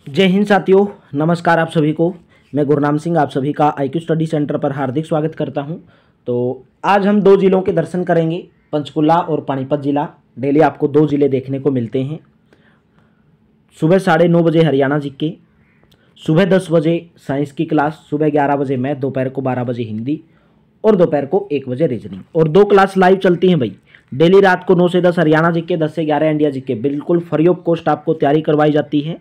जय हिंद साथियों, नमस्कार आप सभी को। मैं गुरनाम सिंह आप सभी का IQ स्टडी सेंटर पर हार्दिक स्वागत करता हूं। तो आज हम दो जिलों के दर्शन करेंगे, पंचकुला और पानीपत जिला। डेली आपको दो जिले देखने को मिलते हैं। सुबह 9:30 बजे हरियाणा जीके, सुबह 10 बजे साइंस की क्लास, सुबह 11 बजे मैथ, दोपहर को 12 बजे हिंदी और दोपहर को 1 बजे रीजनिंग। और दो क्लास लाइव चलती हैं भाई। डेली रात को 9 से 10 हरियाणा जीके, 10 से 11 इंडिया जीके। बिल्कुल फ्री ऑफ कॉस्ट आपको तैयारी करवाई जाती है।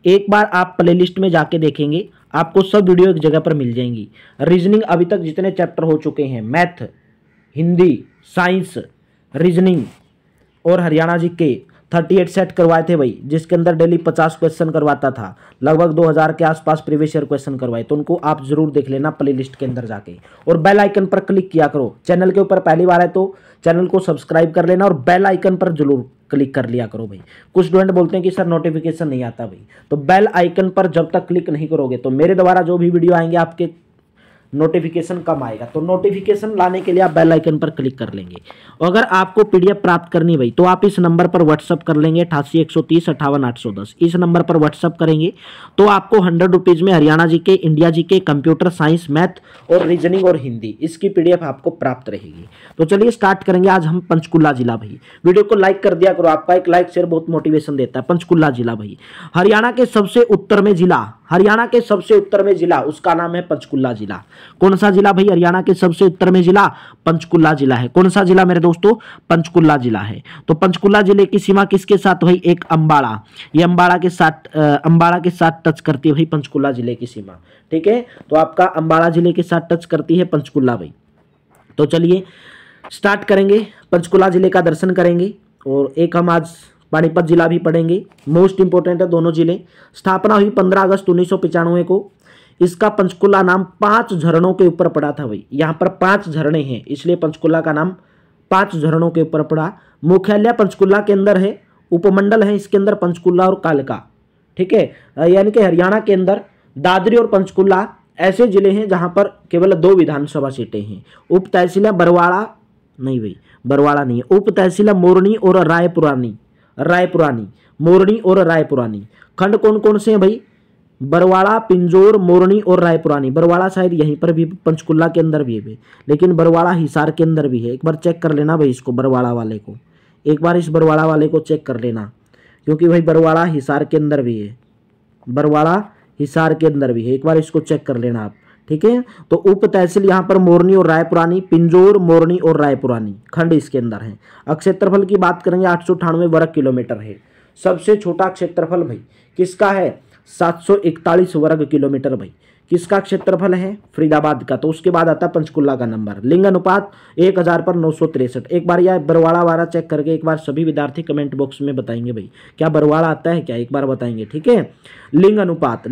एक बार आप प्लेलिस्ट में जाके देखेंगे, आपको सब वीडियो एक जगह पर मिल जाएंगी। रीजनिंग अभी तक जितने चैप्टर हो चुके हैं, मैथ, हिंदी, साइंस, रीजनिंग और हरियाणा जीके 38 सेट करवाए थे भाई, जिसके अंदर डेली 50 क्वेश्चन करवाता था। लगभग 2000 के आसपास प्रीवियस ईयर क्वेश्चन करवाए। तो उनको आप जरूर देख लेना प्लेलिस्ट के अंदर जाके, और बेल आइकन पर क्लिक किया करो। चैनल के ऊपर पहली बार है तो चैनल को सब्सक्राइब कर लेना और बेल आइकन पर जरूर क्लिक कर लिया करो भाई। कुछ स्टूडेंट बोलते हैं कि सर नोटिफिकेशन नहीं आता भाई, तो बेल आइकन पर जब तक क्लिक नहीं करोगे तो मेरे द्वारा जो भी वीडियो आएंगे आपके नोटिफिकेशन कम आएगा। तो नोटिफिकेशन लाने के लिए आप बेल आइकन पर क्लिक कर लेंगे। अगर आपको PDF प्राप्त करनी भाई तो आप इस नंबर पर व्हाट्सअप कर लेंगे 88 130 58 810। इस नंबर पर व्हाट्सअप करेंगे तो आपको 100 रुपीज़ में Haryana GK, India GK, computer science, math और रीजनिंग और हिंदी, इसकी PDF आपको प्राप्त रहेगी। तो चलिए स्टार्ट करेंगे। आज हम पंचकुला जिला भाई, वीडियो को लाइक कर दिया करो, आपका एक लाइक शेयर बहुत मोटिवेशन देता है। पंचकुला जिला भाई हरियाणा के सबसे उत्तर में जिला, हरियाणा के सबसे उत्तर में जिला, उसका नाम है पंचकुला जिला। कौन सा जिला भाई? हरियाणा के सबसे उत्तर में जिला पंचकुला जिला है। कौन सा जिला मेरे दोस्तों? पंचकुला जिला है। तो पंचकुला जिले की सीमा किसके साथ भाई? एक अंबाड़ा, ये अंबाड़ा के साथ टच करती है भाई पंचकुला जिले की सीमा। ठीक है, तो आपका अंबाड़ा जिले के साथ टच करती है पंचकुला भाई। तो चलिए स्टार्ट करेंगे, पंचकुला जिले का दर्शन करेंगे और एक हम आज पानीपत जिला भी पढ़ेंगे। मोस्ट इंपोर्टेंट है दोनों जिले। स्थापना हुई 15 अगस्त 1995 को। इसका पंचकुला नाम 5 झरनों के ऊपर पड़ा था भाई। यहाँ पर 5 झरने हैं, इसलिए पंचकुला का नाम 5 झरनों के ऊपर पड़ा। मुख्यालय पंचकुला के अंदर है। उपमंडल है इसके अंदर पंचकुला और कालका। ठीक है, यानी कि हरियाणा के अंदर दादरी और पंचकुला ऐसे जिले हैं जहाँ पर केवल 2 विधानसभा सीटें हैं। उप तहसीलें बरवाड़ा नहीं भाई, बरवाड़ा नहीं है। उप तहसीलें मोरनी और रायपुरानी, मोरनी और रायपुरानी। खंड कौन कौन से हैं भाई? बरवाड़ा, पिंजौर, मोरनी और रायपुरानी। बरवाड़ा शायद यहीं पर भी पंचकुला के अंदर भी है, लेकिन बरवाड़ा हिसार के अंदर भी है। एक बार चेक कर लेना भाई इसको, बरवाड़ा वाले को एक बार, इस बरवाड़ा वाले को चेक कर लेना, क्योंकि भाई बरवाड़ा हिसार के अंदर भी है। बरवाड़ा हिसार के अंदर भी है, एक बार इसको चेक कर लेना आप। ठीक है, तो उप तहसील यहाँ पर मोरनी और रायपुरानी, पिंजौर, मोरनी और रायपुरानी खंड इसके अंदर है। क्षेत्रफल की बात करेंगे 898 वर्ग किलोमीटर है। सबसे छोटा क्षेत्रफल भाई किसका है? 741 वर्ग किलोमीटर भाई किसका क्षेत्रफल है? फरीदाबाद का। तो उसके बाद आता है पंचकुला का नंबर। लिंग अनुपात 1000 पर 963। एक बार यह बरवाड़ा वाला चेक करके एक बार सभी विद्यार्थी कमेंट बॉक्स में बताएंगे भाई, क्या बरवाड़ा आता है क्या? एक बार बताएंगे। ठीक है, लिंग अनुपात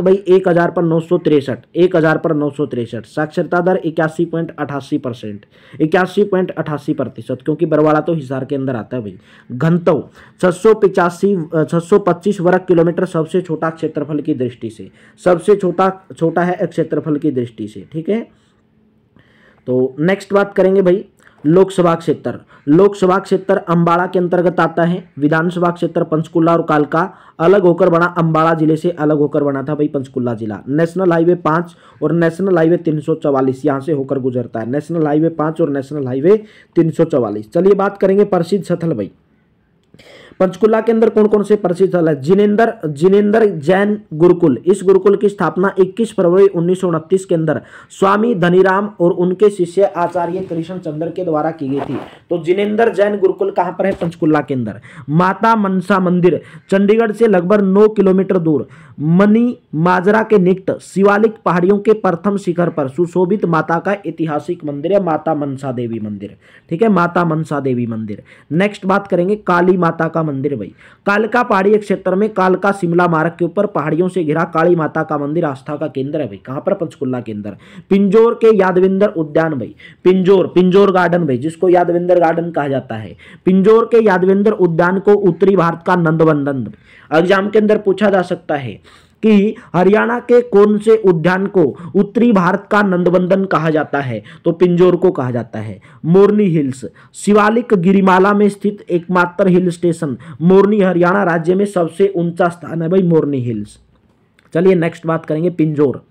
भाई 1000 पर 963, 1000 पर 963। साक्षरता दर 81.88%, 81.88%, क्योंकि बरवाड़ा तो हिसार के अंदर आता है भाई। घनत्व 625 वर्ग किलोमीटर, सबसे छोटा क्षेत्रफल की दृष्टि से, सबसे छोटा है क्षेत्रफल की दृष्टि से। ठीक है, तो नेक्स्ट बात करेंगे भाई लोकसभा क्षेत्र अंबाड़ा के अंतर्गत आता है। विधानसभा क्षेत्र पंचकुला और कालका अलग होकर बना, अंबाड़ा जिले से अलग होकर बना था भाई पंचकुला जिला। नेशनल हाईवे 5 और नेशनल हाईवे 344 यहां से होकर गुजरता है। नेशनल हाईवे 5 और नेशनल हाईवे 344। चलिए बात करेंगे प्रसिद्ध स्थल भाई। पंचकुला के अंदर कौन कौन से प्रसिद्ध स्थल है? जिनेंद्र जैन गुरुकुल। इस गुरुकुल की स्थापना 21 फरवरी 1929 के अंदर स्वामी धनीराम और उनके शिष्य आचार्य कृष्ण चंद्र के द्वारा की गई थी। तो जिनेंद्र जैन गुरुकुल कहां पर है? पंचकुला के अंदर। माता मनसा मंदिर चंडीगढ़ से लगभग 9 किलोमीटर दूर मनी माजरा के निकट शिवालिक पहाड़ियों के प्रथम शिखर पर सुशोभित माता का ऐतिहासिक मंदिर है, माता मनसा देवी मंदिर। ठीक है, माता मनसा देवी मंदिर। नेक्स्ट बात करेंगे काली माता का मंदिर भाई। कालका पहाड़ी क्षेत्र में कालका शिमला मार्ग के ऊपर पहाड़ियों से घिरा काली माता का मंदिर आस्था का केंद्र है भाई। कहां पर? पंचकुला के अंदर। पिंजौर के यादविंदर उद्यान भाई, पिंजौर गार्डन भाई, जिसको यादविंदर गार्डन कहा जाता है। पिंजौर के यादविंदर उद्यान को उत्तरी भारत का नंदनवन, एग्जाम के अंदर पूछा जा सकता है कि हरियाणा के कौन से उद्यान को उत्तरी भारत का नंदनवन कहा जाता है? तो पिंजौर को कहा जाता है। मोरनी हिल्स, शिवालिक गिरिमाला में स्थित एकमात्र हिल स्टेशन मोरनी, हरियाणा राज्य में सबसे ऊंचा स्थान है भाई मोरनी हिल्स। चलिए नेक्स्ट बात करेंगे पिंजौर।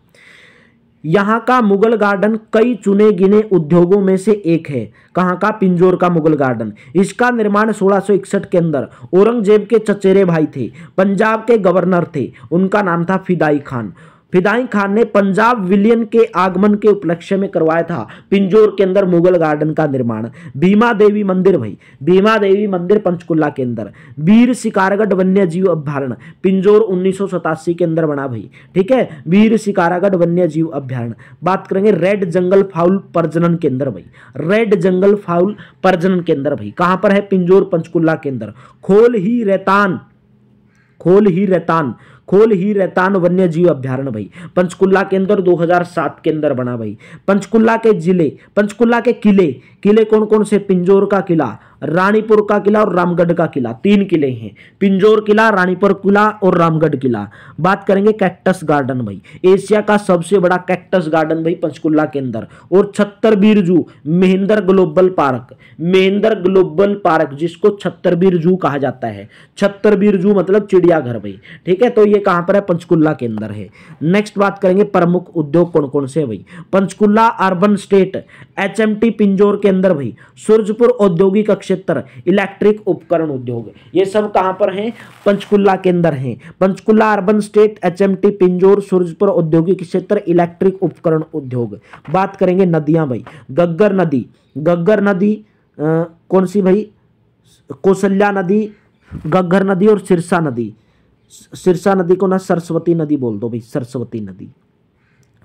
यहाँ का मुगल गार्डन कई चुने गिने उद्योगों में से एक है। कहाँ का? पिंजौर का मुगल गार्डन। इसका निर्माण 1661 के अंदर औरंगजेब के चचेरे भाई थे, पंजाब के गवर्नर थे, उनका नाम था फिदाई खान। फिदाई खान ने पंजाब विलियन के आगमन के उपलक्ष्य में करवाया था पिंजौर के अंदर मुगल गार्डन का निर्माण। भीमा देवी मंदिर भाई, भीमा देवी मंदिर पंचकुला के अंदर। वीर शिकारगढ़ वन्य जीव अभ्यारण्य पिंजौर 1987 के अंदर बना भाई, ठीक है, वीर शिकारगढ़ वन्य जीव अभ्यारण्य। बात करेंगे रेड जंगल फाउल प्रजनन केंद्र भाई, रेड जंगल फाउल प्रजनन केंद्र भाई कहां पर है? पिंजौर पंचकुला के अंदर। खोल ही रैतान वन्य जीव अभ्यारण्य भाई पंचकुला के अंदर 2007 के अंदर बना भाई। पंचकुला के किले कौन कौन से? पिंजौर का किला, रानीपुर का किला और रामगढ़ का किला, 3 किले हैं। पिंजौर किला, रानीपुर किला और रामगढ़ किला। बात करेंगे कैक्टस गार्डन भाई, एशिया का सबसे बड़ा कैक्टस गार्डन भाई पंचकुला के अंदर। और छत्तरबीर जू, महेंद्र ग्लोबल पार्क जिसको छत्तरबीर जू कहा जाता है। छत्तरबीर जू मतलब चिड़ियाघर भाई, ठीक है, तो ये कहां पर है? पंचकुला के अंदर है। नेक्स्ट बात करेंगे प्रमुख उद्योग कौन कौन से भाई। Panchkula urban state, HMT Pinjore के अंदर भाई, सूरजपुर औद्योगिक क्षेत्र, इलेक्ट्रिक उपकरण उद्योग, ये सब कहां पर हैं? पंचकुला के अंदर हैं। Panchkula urban state, HMT Pinjore, Surajpur औद्योगिक क्षेत्र, इलेक्ट्रिक उपकरण उद्योग। बात करेंगे नदियां भाई, गग्गर नदी कौन सी भाई? कौशल्या नदी, गग्गर नदी और सिरसा नदी को ना सरस्वती नदी बोल दो भाई, सरस्वती नदी,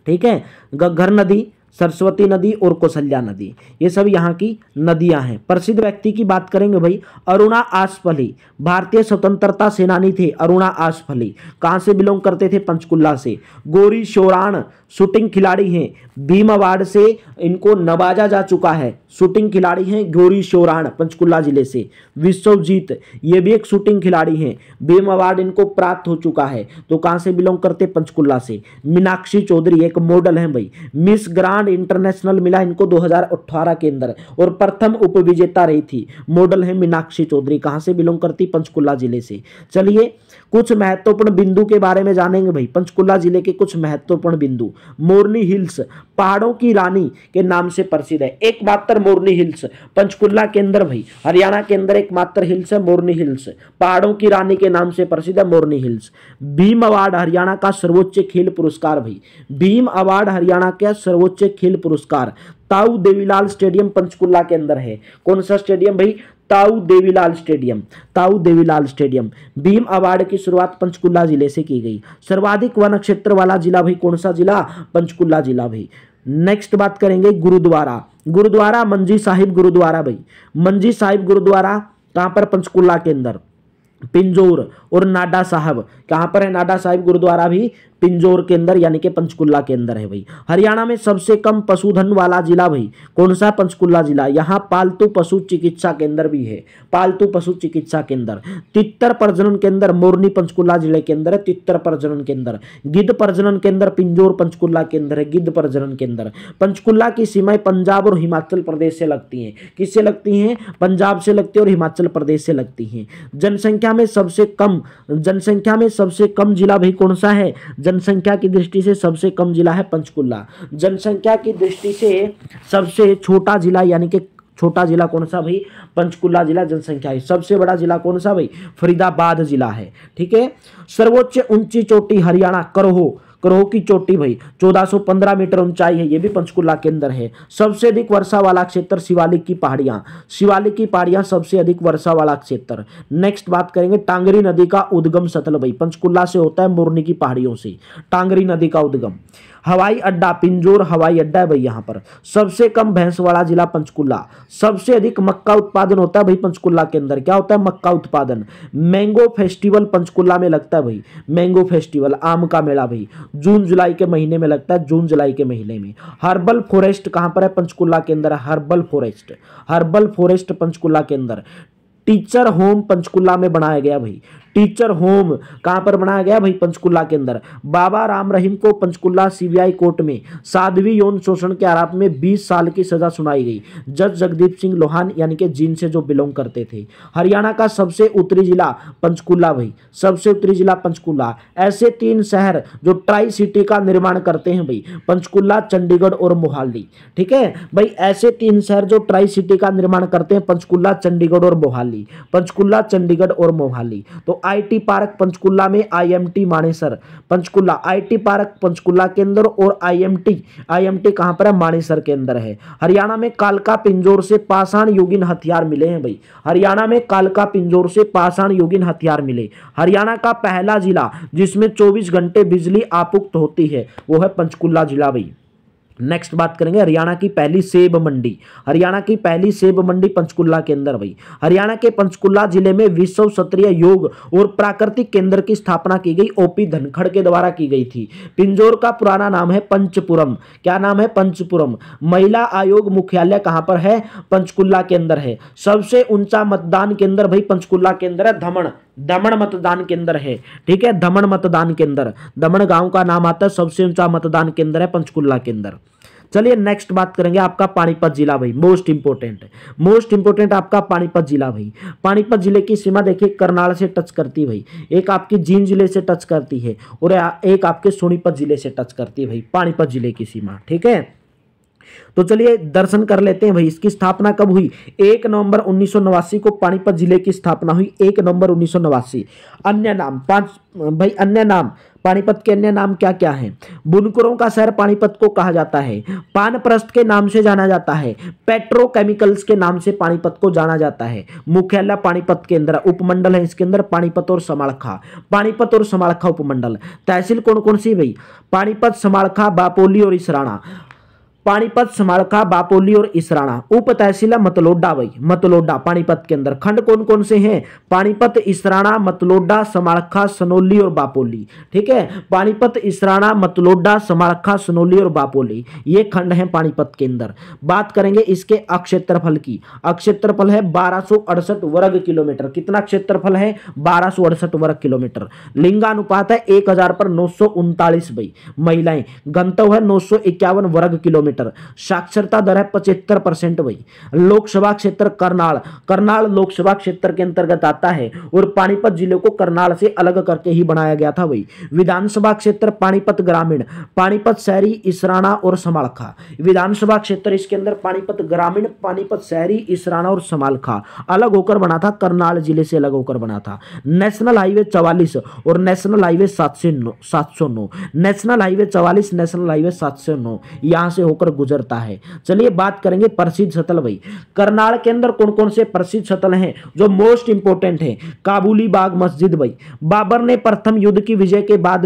ठीक है। गग्गर नदी, सरस्वती नदी और कौशल्या नदी, ये सब यहाँ की नदियां हैं। प्रसिद्ध व्यक्ति की बात करेंगे भाई, अरुणा आसफली, भारतीय स्वतंत्रता सेनानी थे अरुणा आसफली। कहाँ से बिलोंग करते थे? पंचकुला से। गौरी शोराण शूटिंग खिलाड़ी हैं, भीम अवार्ड से इनको नवाजा जा चुका है। शूटिंग खिलाड़ी हैं गौरी शोराण, पंचकुला जिले से। विश्वजीत, ये भी एक शूटिंग खिलाड़ी हैं, भीम अवार्ड इनको प्राप्त हो चुका है। तो कहाँ से बिलोंग करते? पंचकुला से। मीनाक्षी चौधरी एक मॉडल हैं भाई, मिस ग्रांड इंटरनेशनल मिला इनको 2018 के अंदर और प्रथम उपविजेता रही थी। मॉडल है मीनाक्षी चौधरी, कहां से बिलोंग करती? पंचकुला जिले से। चलिए कुछ महत्वपूर्ण बिंदु के बारे में जानेंगे भाई, पंचकुला जिले के कुछ महत्वपूर्ण बिंदु। मोरनी हिल्स पहाड़ों की रानी के नाम से प्रसिद्ध है, एकमात्र मोरनी हिल्स पंचकुला के अंदर भाई, हरियाणा के अंदर एकमात्र हिल्स है मोरनी हिल्स, पहाड़ों की रानी के नाम से प्रसिद्ध है मोरनी हिल्स। भीम अवार्ड हरियाणा का सर्वोच्च खेल पुरस्कार भाई, भीम अवार्ड हरियाणा का सर्वोच्च खेल पुरस्कार ताऊ देवीलाल स्टेडियम पंचकुला के अंदर है। कौन सा स्टेडियम भाई? ताऊ देवीलाल स्टेडियम। भीम अवार्ड की शुरुआत पंचकुला जिले से की गई। सर्वाधिक वन क्षेत्र वाला जिला भाई कौन सा जिला? पंचकुला जिला भाई। नेक्स्ट बात करेंगे गुरुद्वारा मंजी साहिब गुरुद्वारा भाई, मंजी साहिब गुरुद्वारा कहां पर? पंचकुला के अंदर। पिंजौर और नाडा साहब, कहां पर है नाडा साहिब गुरुद्वारा? भी पिंजौर के अंदर यानी कि पंचकुला के अंदर है भाई। हरियाणा में सबसे कम पशुधन वाला जिला भाई कौन सा? पंचकुला जिला। यहाँ पालतू पशु चिकित्सा केंद्र भी है, पालतू पशु चिकित्सा केंद्र। तितर प्रजनन केंद्र मोरनी पंचकुला जिले के अंदर है, तितर प्रजनन केंद्र। गिद्ध प्रजनन केंद्र पिंजौर पंचकुला के अंदर है, गिद्ध प्रजनन केंद्र। पंचकुला की सीमाएं पंजाब और हिमाचल प्रदेश से लगती हैं। किससे लगती हैं? पंजाब से लगती है और हिमाचल प्रदेश से लगती हैं। जनसंख्या में सबसे कम जिला भाई कौन सा है? जनसंख्या की दृष्टि से सबसे कम जिला है पंचकुला। जनसंख्या की दृष्टि से सबसे छोटा जिला यानी कि छोटा जिला कौन सा भाई? पंचकुला जिला जनसंख्या है। सबसे बड़ा जिला कौन सा भाई? फरीदाबाद जिला है, ठीक है। सर्वोच्च ऊंची चोटी हरियाणा करोह की चोटी भाई 1415 मीटर ऊंचाई है, ये भी पंचकुला के अंदर है। सबसे अधिक वर्षा वाला क्षेत्र शिवालिक की पहाड़ियां सबसे अधिक वर्षा वाला क्षेत्र। नेक्स्ट बात करेंगे टांगरी नदी का उद्गम स्थल भाई पंचकुला से होता है, मोरनी की पहाड़ियों से टांगरी नदी का उद्गम। हवाई अड्डा पिंजौर हवाई अड्डा है भाई यहाँ पर। सबसे कम भैंस वाला जिला पंचकुला। सबसे अधिक मक्का उत्पादन होता है भाई पंचकुला के अंदर। क्या होता है? मक्का उत्पादन। मैंगो फेस्टिवल पंचकुला में लगता है भाई, मैंगो फेस्टिवल आम का मेला भाई जून जुलाई के महीने में लगता है, जून जुलाई के महीने में। हर्बल फॉरेस्ट कहाँ पर है? पंचकुला के अंदर। हर्बल फॉरेस्ट पंचकुला के अंदर। टीचर होम पंचकुला में बनाया गया भाई, टीचर होम कहां पर बनाया गया भाई? पंचकुला के अंदर। बाबा राम रहीम को पंचकुला सीबीआई कोर्ट में साध्वी यौन शोषण के आरोप में 20 साल की सजा सुनाई गई। जज जगदीप सिंह लोहान यानी कि जींद से जो बिलोंग करते थे। हरियाणा का सबसे उत्तरी जिला पंचकुला भाई, सबसे उत्तरी जिला पंचकुला। ऐसे 3 शहर जो ट्राई सिटी का निर्माण करते हैं भाई, पंचकुला, चंडीगढ़ और मोहाली। ठीक है भाई, ऐसे 3 शहर जो ट्राई सिटी का निर्माण करते हैं, पंचकुला, चंडीगढ़ और मोहाली। पंचकुला, चंडीगढ़ और मोहाली। तो आईटी पार्क पंचकुला में, IMT Manesar Panchkula, IT park Panchkula के अंदर और आईएमटी कहां पर है? मानेसर के अंदर है। हरियाणा में कालका पिंजौर से पाषाण युगीन हथियार मिले हैं भाई। हरियाणा में कालका पिंजौर से पाषाण युगीन हथियार मिले। हरियाणा का पहला जिला जिसमें 24 घंटे बिजली आपूर्ति होती है वो है पंचकुला जिला भाई। नेक्स्ट बात करेंगे हरियाणा की पहली सेब मंडी। हरियाणा की पहली सेब मंडी पंचकुला के अंदर भाई। हरियाणा के पंचकुला जिले में विश्व स्तरीय योग और प्राकृतिक केंद्र की स्थापना की गई, ओपी धनखड़ के द्वारा की गई थी। पिंजौर का पुराना नाम है पंचपुरम। क्या नाम है? पंचपुरम। महिला आयोग मुख्यालय कहां पर है? पंचकुला के अंदर है। सबसे ऊंचा मतदान केंद्र भाई पंचकुला के अंदर है, दमन मतदान केंद्र है। ठीक है, दमन मतदान केंद्र, दमन गांव का नाम आता है, सबसे ऊंचा मतदान केंद्र है पंचकुला के अंदर। चलिए नेक्स्ट बात करेंगे आपका पानीपत जिला भाई, मोस्ट इंपोर्टेंट आपका पानीपत जिला भाई। पानीपत जिले की सीमा देखिए करनाल से टच करती है भाई, एक आपकी जींद जिले से टच करती है और एक आपके सोनीपत जिले से टच करती है भाई, पानीपत जिले की सीमा। ठीक है, तो चलिए दर्शन कर लेते हैं भाई। इसकी स्थापना कब हुई? 1 नवंबर 1989 को पानीपत जिले की स्थापना हुई, 1 नवंबर 1989। अन्य नाम भाई, अन्य नाम पानीपत के अन्य नाम क्या क्या हैं? बुनकरों का शहर पानीपत को कहा जाता है, पानप्रस्थ के नाम से जाना जाता है, पेट्रोकेमिकल्स के नाम से पानीपत को जाना जाता है। मुख्यालय पानीपत के अंदर, उपमंडल है इसके अंदर पानीपत और समालखा उपमंडल। तहसील कौन कौन सी भाई? पानीपत, समालखा, बापोली और इसराना। पानीपत, समालखा, बापोली और इसराना। उप तहसीला मतलोडा भाई, मतलोडा पानीपत के अंदर। खंड कौन कौन से हैं? पानीपत, इसराना, मतलोडा, समालखा, सनोली और बापोली। ठीक है, पानीपत, इसराना, मतलोडा, समालखा, सनोली और बापोली, ये खंड हैं पानीपत के अंदर। बात करेंगे इसके अक्षेत्रफल की। अक्षेत्रफल है 1268 वर्ग किलोमीटर। कितना क्षेत्रफल है? 1268 वर्ग किलोमीटर। लिंगानुपात है 1000 पर 939 भाई महिलाएं। घनत्व है 951 वर्ग किलोमीटर। साक्षरता दर है 75% भाई। लोकसभा क्षेत्र करनाल लोकसभा क्षेत्र के अंतर्गत आता है और पानीपत जिले को करनाल से अलग करके ही बनाया गया था भाई। विधानसभा क्षेत्र पानीपत ग्रामीण, पानीपत शहरी, इसराना और समालखा। विधानसभा क्षेत्र इसके अंदर पानीपत ग्रामीण, पानीपत शहरी, इसराना और समालखा अलग होकर बना था, करनाल जिले से अलग होकर बना था। नेशनल हाईवे 44 और national highway 709, national highway 44, national highway 709 यहां से होकर गुजरता है। चलिए बात करेंगे प्रसिद्ध स्थल भाई। करनाल के अंदर कौन कौन से प्रसिद्ध स्थल हैं जो मोस्ट इंपोर्टेंट हैं? काबुली बाग मस्जिद भाई। बाबर ने प्रथम युद्ध की विजय के बाद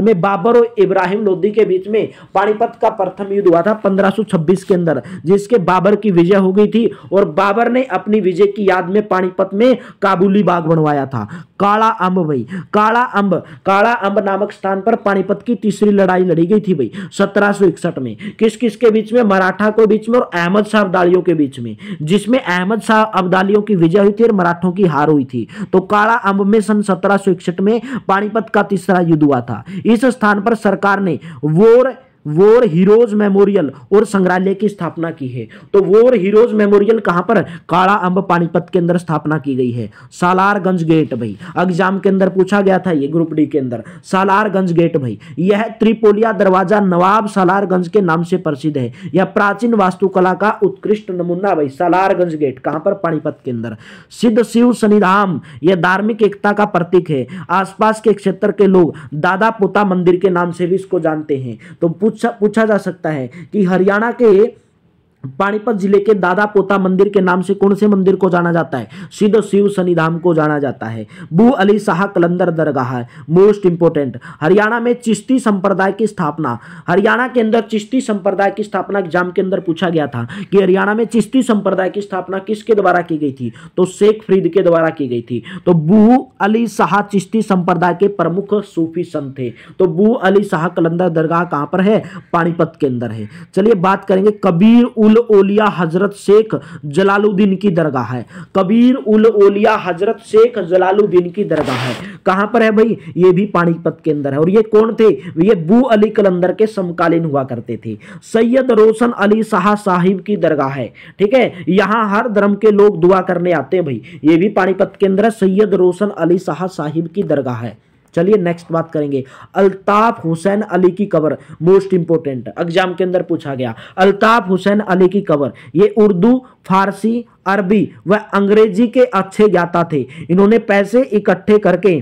में बाबर और इब्राहिम लोदी के बीच में पानीपत का प्रथम युद्ध हुआ था 1526 के अंदर, जिसके बाबर की विजय हो गई थी और बाबर ने अपनी विजय की याद में पानीपत में काबुली बाग बनवाया था। काला अंब भाई, काला अंब नामक स्थान पर पानीपत की तीसरी लड़ाई लड़ी गई थी भाई 1761 में। किस किस के बीच में? मराठा के बीच में और अहमद शाह अब्दालियों के बीच में, जिसमें अहमद शाह अब्दालियों की विजय हुई थी और मराठों की हार हुई थी। तो काला अंब में सन 1761 में पानीपत का तीसरा युद्ध हुआ था। इस स्थान पर सरकार ने वॉर हीरोज मेमोरियल और संग्रहालय की स्थापना की है। तो वॉर हीरोज मेमोरियल कहां पर? काला अंब पानीपत के अंदर स्थापना की गई है। सालारगंज गेट भाई, एग्जाम के अंदर पूछा गया था ये ग्रुप डी के अंदर। सालारगंज गेट भाई, यह त्रिपोलिया दरवाजा नवाब सालारगंज के नाम से प्रसिद्ध है। यह प्राचीन वास्तुकला का उत्कृष्ट नमूना भाई। सालारगंज गेट कहां पर? पानीपत के अंदर। सिद्ध शिव सन्निधाम, यह धार्मिक एकता का प्रतीक है। आसपास के क्षेत्र के लोग दादा पोता मंदिर के नाम से भी इसको जानते हैं। तो पूछा जा सकता है कि हरियाणा के पानीपत जिले के दादा पोता मंदिर के नाम से कौन से मंदिर को जाना जाता है? सिद्ध शिव सन्निधाम को जाना जाता है। बू अली शाह कलंदर दरगाह है, मोस्ट इंपोर्टेंट। हरियाणा में चिश्ती संप्रदाय की स्थापना, हरियाणा के अंदर चिश्ती संप्रदाय की स्थापना एग्जाम के अंदर पूछा गया था कि हरियाणा में चिश्ती संप्रदाय की स्थापना किसके द्वारा की गई थी? तो शेख फरीद के द्वारा की गई थी। तो बू अली शाह चिश्ती संप्रदाय के प्रमुख सूफी संत थे। तो बू अली शाह कलंदर दरगाह कहां पर है? पानीपत के अंदर है। चलिए बात करेंगे कबीर उल उल ओलिया हजरत शेख जलालुद्दीन की दरगाह है। कबीर उल ओलिया हजरत शेख जलालुद्दीन की दरगाह है। कहां पर है भाई? ये भी पानीपत के अंदर है। और ये कौन थे? ये बू अली कलंदर के समकालीन हुआ करते थे। सैयद रोशन अली शाह साहिब की दरगाह है। ठीक है, यहां हर धर्म के लोग दुआ करने आते हैं भाई। ये भी पानीपत के अंदर है। सैयद रोशन अली शाह साहिब की दरगाह है। चलिए नेक्स्ट बात करेंगे। अल्ताफ हुसैन अली की कब्र, मोस्ट इंपोर्टेंट, एग्जाम के अंदर पूछा गया। अल्ताफ हुसैन अली की कब्र, ये उर्दू, फारसी, अरबी व अंग्रेजी के अच्छे ज्ञाता थे। इन्होंने पैसे इकट्ठे करके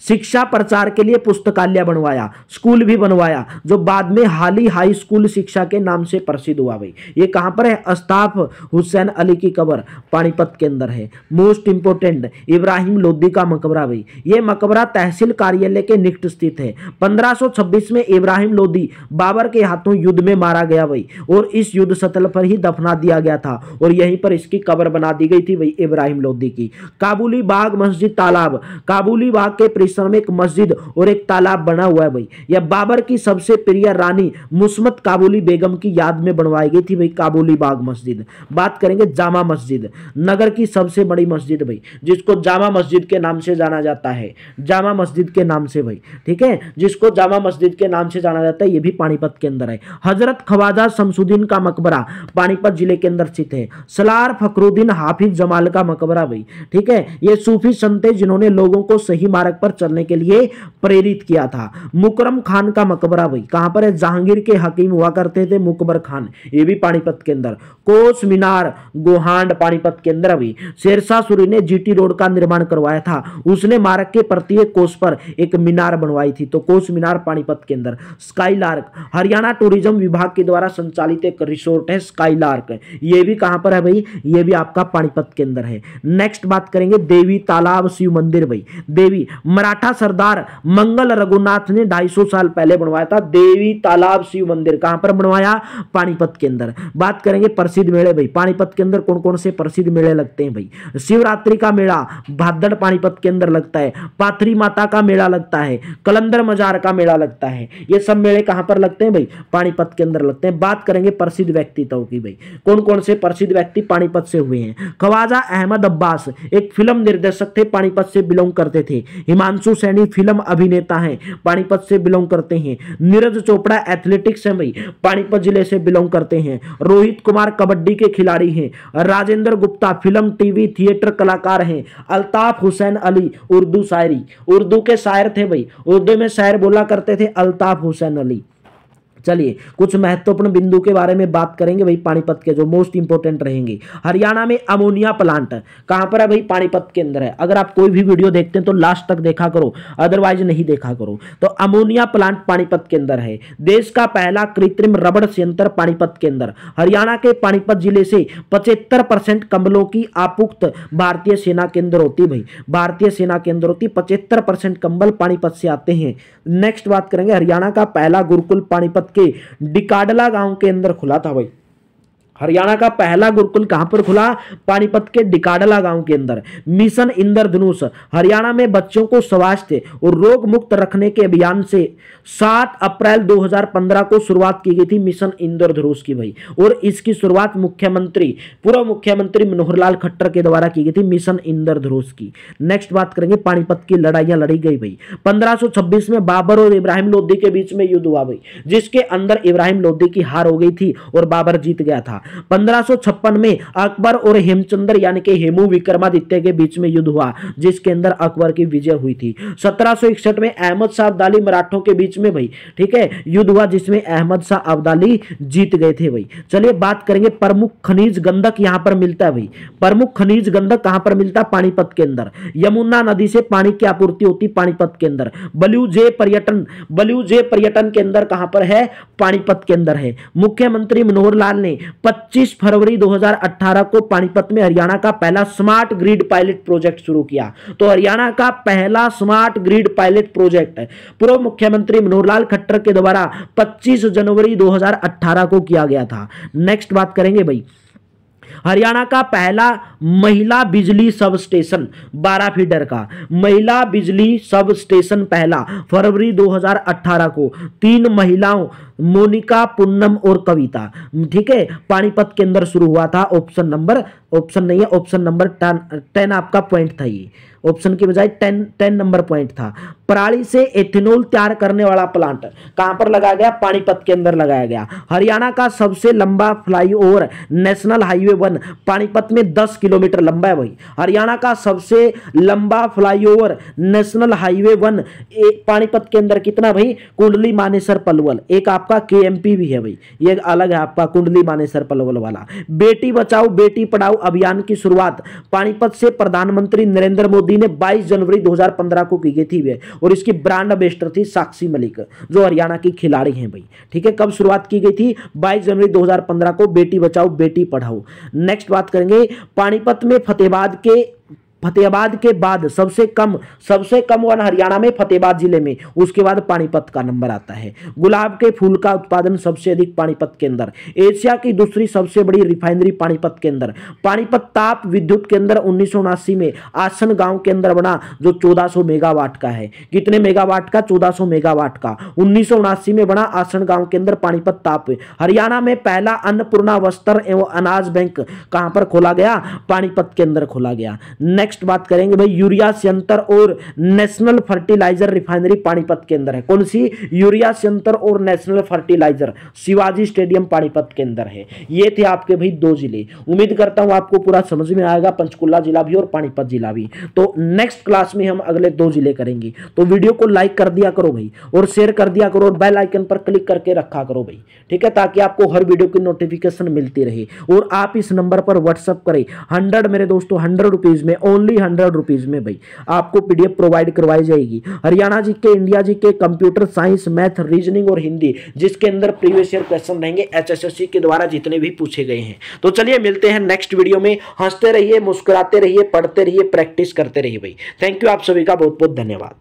शिक्षा प्रचार के लिए पुस्तकालय बनवाया, स्कूल भी बनवाया, जो बाद में हाली हाई स्कूल शिक्षा के नाम से प्रसिद्ध हुआ भाई। ये कहां पर है? अल्ताफ हुसैन अली की कब्र पानीपत के अंदर है। मोस्ट इंपोर्टेंट, इब्राहिम लोदी का मकबरा भाई। ये मकबरा तहसील कार्यालय के निकट स्थित है। 1526 में इब्राहिम लोदी बाबर के हाथों युद्ध में मारा गया भाई, और इस युद्ध स्थल पर ही दफना दिया गया था, और यहीं पर इसकी कब्र बना दी गई थी भाई इब्राहिम लोदी की। काबुली बाग मस्जिद तालाब, काबुली बाग के में एक मस्जिद और एक तालाब बना हुआ है भाई। यह बाबर की सबसे प्रिय रानी मुस्मत काबुली बेगम की याद में बनवाई गई थी भाई काबुली बाग मस्जिद। बात करेंगे जामा मस्जिद, नगर की सबसे बड़ी मस्जिद भाई, जिसको जामा मस्जिद के नाम से जाना जाता है। जामा मस्जिद के नाम से भाई, ठीक है, जिसको जामा मस्जिद के नाम से जाना जाता है। यह भी पानीपत के अंदर है। हजरत ख्वाजा शमसुद्दीन का मकबरा पानीपत जिले के अंदर स्थित है। सलार फखरुद्दीन हाफिज जमाल का मकबरा भाई, ठीक है, ये सूफी संत थे जिन्होंने लोगों को सही मार्ग पर चलने के लिए प्रेरित किया था। मुकरम खान का मकबरा भाई कहां पर है? जहांगीर के हकीम हुआ करते थे मुकबर खान, ये भी पानीपत के अंदर। कोस मीनार गोहांड पानीपत के अंदर भाई। शेरशाह सूरी ने जीटी रोड का निर्माण करवाया था। उसने मार्ग के प्रत्येक कोस पर एक मीनार बनवाई थी, तो कोस मीनार पानीपत के अंदर। स्काईलार्क हरियाणा टूरिज्म विभाग के द्वारा संचालित एक रिसोर्ट है स्काईलार्क, ये भी कहां पर है भाई? ये भी आपका पानीपत के अंदर है। नेक्स्ट बात करेंगे देवी तालाब शिव मंदिर भाई। देवी मराठा सरदार मंगल रघुनाथ ने 250 साल पहले बनवाया था देवी तालाब शिव मंदिर। कहां पर बनवाया? पानीपत के अंदर। बात करेंगे प्रसिद्ध मेले भाई। पानीपत के अंदर कौन कौन से प्रसिद्ध मेले लगते हैं भाई? शिवरात्रि का मेला भादड़ पानीपत के अंदर लगता है। पाथरी माता का मेला लगता है। कलंदर मजार का मेला लगता है। ये सब मेले कहां पर लगते हैं भाई? पानीपत के अंदर लगते हैं। बात करेंगे प्रसिद्ध व्यक्तित्व की भाई। कौन कौन से प्रसिद्ध व्यक्ति पानीपत से हुए हैं? ख्वाजा अहमद अब्बास एक फिल्म निर्देशक थे, पानीपत से बिलोंग करते थे। हिमांशु सैनी फिल्म अभिनेता हैं, पानीपत से बिलोंग करते हैं। नीरज चोपड़ा एथलेटिक्स हैं भाई, पानीपत जिले से बिलोंग करते हैं। रोहित कुमार कबड्डी के खिलाड़ी हैं। Rajendra Gupta film TV theatre कलाकार हैं। अल्ताफ हुसैन अली उर्दू शायरी, उर्दू के शायर थे भाई, उर्दू में शायर बोला करते थे अल्ताफ हुसैन अली। चलिए कुछ महत्वपूर्ण बिंदु के बारे में बात करेंगे भाई पानीपत के, जो मोस्ट इंपोर्टेंट रहेंगे। हरियाणा में अमोनिया प्लांट कहां पर है भाई? पानीपत के अंदर है। अगर आप कोई भी वीडियो देखते हैं तो लास्ट तक देखा करो, अदरवाइज नहीं देखा करो। तो अमोनिया प्लांट पानीपत के अंदर है। देश का पहला कृत्रिम रबड़ संयंत्र पानीपत के अंदर। हरियाणा के पानीपत जिले से 75% कंबलों की आपूर्ति भारतीय सेना के अंदर होती है भाई, भारतीय सेना के अंदर होती। 75% कंबल पानीपत से आते हैं। नेक्स्ट बात करेंगे हरियाणा का पहला गुरुकुल पानीपत के डिकाडला गांव के अंदर खुला था भाई। हरियाणा का पहला गुरुकुल कहां पर खुला? पानीपत के डिकाडला गांव के अंदर। मिशन इंद्रधनुष हरियाणा में बच्चों को स्वास्थ्य और रोग मुक्त रखने के अभियान से 7 अप्रैल 2015 को शुरुआत की गई थी मिशन इंद्रधनुष की भाई, और इसकी शुरुआत पूर्व मुख्यमंत्री मनोहर लाल खट्टर के द्वारा की गई थी मिशन इंद्रधनुष की। नेक्स्ट बात करेंगे पानीपत की लड़ाइयां लड़ी गई भाई। 1526 में बाबर और इब्राहिम लोदी के बीच में युद्ध हुआ भाई, जिसके अंदर इब्राहिम लोदी की हार हो गई थी और बाबर जीत गया था। 1556 में अकबर और हेमचंद्र यानी कि हेमू विक्रमादित्य के बीच में युद्ध हुआ, जिसके अंदर अकबर की विजय हुई थी। 1761 में अहमद शाह अब्दाली मराठों के बीच में भाई, ठीक है, युद्ध हुआ, जिसमें अहमद शाह अब्दाली जीत गए थे भाई। चलिए बात करेंगे प्रमुख खनिज गंधक यहां पर मिलता है भाई। प्रमुख खनिज गंधक कहां पर मिलता है? पानीपत के अंदर। यमुना नदी से पानी की आपूर्ति होती पानीपत के अंदर। ब्लूजे पर्यटन के अंदर कहां पर है? पानीपत के अंदर है। मुख्यमंत्री मनोहर लाल ने 25 फरवरी 2018 को पानीपत में हरियाणा का पहला स्मार्ट ग्रिड पायलट प्रोजेक्ट शुरू किया। तो हरियाणा का पहला स्मार्ट ग्रिड पायलट प्रोजेक्ट पूर्व मुख्यमंत्री मनोहर लाल खट्टर के द्वारा 25 जनवरी 2018 को किया गया था। नेक्स्ट बात करेंगे भाई हरियाणा का पहला महिला बिजली सब स्टेशन 12 फीडर का महिला बिजली सब स्टेशन पहला फरवरी 2018 को 3 महिलाओं मोनिका, पूनम और कविता, ठीक है, पानीपत के अंदर शुरू हुआ था। ऑप्शन नंबर 10 आपका पॉइंट था, ये ऑप्शन की बजाय 10 नंबर पॉइंट था। पराली से एथेनॉल तैयार करने वाला प्लांट कहां पर लगाया गया? पानीपत के अंदर लगाया गया। हरियाणा का सबसे लंबा फ्लाईओवर नेशनल हाईवे 1 पानीपत में 10 किलोमीटर लंबा है भाई। हरियाणा का सबसे लंबा फ्लाईओवर नेशनल हाईवे 1 पानीपत के अंदर कितना भाई? कुंडली मानेसर पलवल। एक आपका केएमपी भी है भाई, ये अलग है आपका कुंडली मानेसर पलवल वाला। बेटी बचाओ बेटी पढ़ाओ अभियान की शुरुआत पानीपत से प्रधानमंत्री नरेंद्र मोदी ने 22 जनवरी 2015 को की गई थी और इसकी ब्रांड एम्बेसडर थी साक्षी मलिक, जो हरियाणा की खिलाड़ी हैं भाई, ठीक है। कब शुरुआत की गई थी? 22 जनवरी 2015 को, बेटी बचाओ बेटी पढ़ाओ। नेक्स्ट बात करेंगे पानीपत में फतेहाबाद के बाद सबसे कम वन हरियाणा में फतेहाबाद जिले में, उसके बाद पानीपत का नंबर आता है। गुलाब के फूल का उत्पादन सबसे अधिक पानीपत के अंदर। एशिया की दूसरी सबसे बड़ी रिफाइनरी पानीपत के अंदर। पानीपत ताप विद्युत केंद्र 1979 में आसन गांव के अंदर बना, जो 1400 मेगावाट का है। कितने मेगावाट का? 1400 मेगावाट का। 1979 में बना आसन गांव के अंदर पानीपत ताप। हरियाणा में पहला अन्नपूर्णा वस्त्र एवं अनाज बैंक कहां पर खोला गया? पानीपत के अंदर खोला गया। नेक्स्ट बात करेंगे भाई यूरिया संयंत्र और नेशनल फर्टिलाइजर रिफाइनरी पानीपत के अंदर है। कौन सी? यूरिया संयंत्र और national fertilizer Shivaji stadium Panipat के अंदर है। ये थे आपके भाई 2 जिले। उम्मीद करता हूं आपको पूरा समझ में आएगा, पंचकुला जिला भी और पानीपत जिला भी। तो नेक्स्ट क्लास में हम अगले 2 जिले करेंगे। तो वीडियो को लाइक कर दिया करो भाई और शेयर कर दिया करो और बेल आइकन पर क्लिक करके रखा करो भाई, ठीक है, ताकि आपको हर वीडियो की नोटिफिकेशन मिलती रहे। और आप इस नंबर पर व्हाट्सअप करें 100 मेरे दोस्तों 100 रुपीज में, ओनली 100 रुपीज में भाई आपको पीडीएफ प्रोवाइड करवाई जाएगी। हरियाणा जी के, इंडिया जी के कंप्यूटर साइंस, मैथ, रीजनिंग और हिंदी, जिसके अंदर प्रीवियस ईयर क्वेश्चन रहेंगे एचएसएससी के द्वारा जितने भी पूछे गए हैं। तो चलिए मिलते हैं नेक्स्ट वीडियो में। हंसते रहिए, मुस्कुराते रहिए, पढ़ते रहिए, प्रैक्टिस करते रहिए भाई। थैंक यू, आप सभी का बहुत बहुत धन्यवाद।